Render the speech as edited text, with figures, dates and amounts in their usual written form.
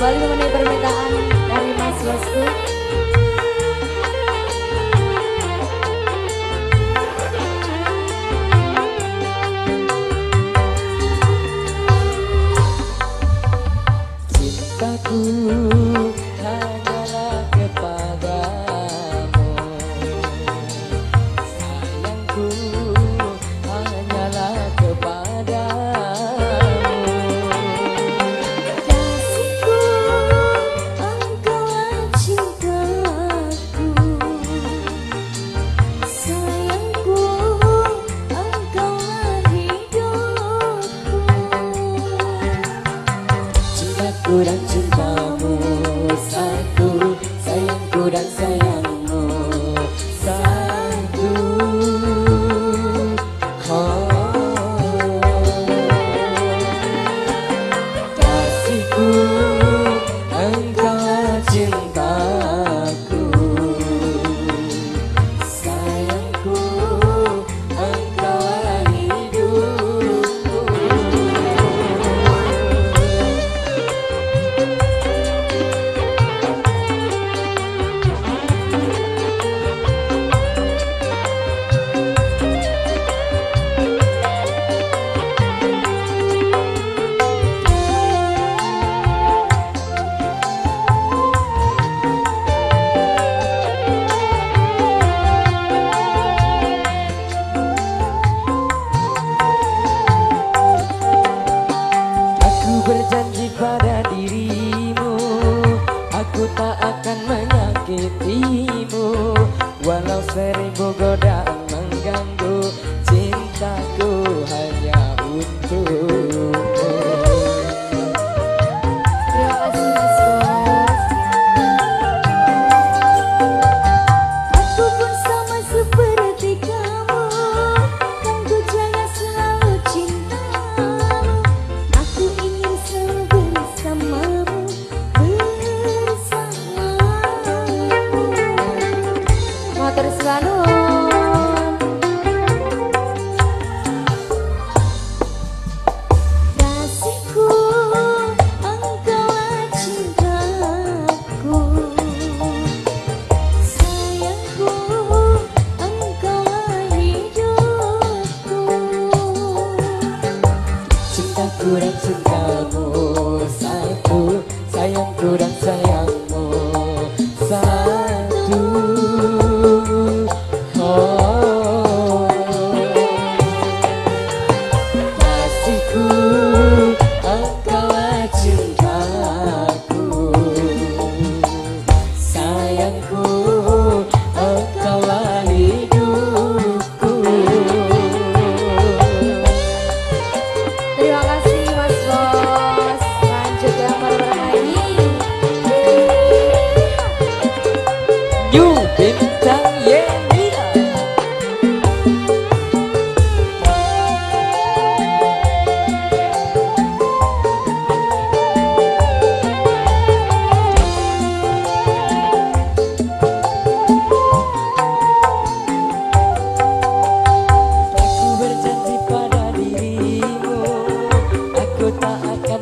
kembali mengenai permintaan dari Mas Bosku. Cintaku hanyalah kepadamu, sayangku hanyalah kepadamu. Kasihku, engkaulah cintaku. Sayangku, engkaulah hidupku. Cintaku dan cintamu satu, sayangku dan sayangmu satu. Kasihku, engkaulah cintaku. Sayangku, engkaulah hidupku. Berjanji pada dirimu, aku tak akan menyakitimu, walau seribu godaan mengganggu. Cintaku hanya untukmu. Terima kasih Mas Bos. Aku pun sama seperti kamu, kan ku jaga selalu cintamu. Aku ingin selalu bersamamu, Motor selalu. Kasihku, engkaulah cintaku. Sayangku, engkaulah hidupku. Cintaku dan cintamu satu, sayangku dan sayangmu satu. Kasihku, engkaulah cintaku. Sayangku, engkaulah hidupku. Terima kasih Mas Bos. Lanjut yang baru lagi. Yu Bintang Yemina. Aku berjanji pada dirimu, aku tak akan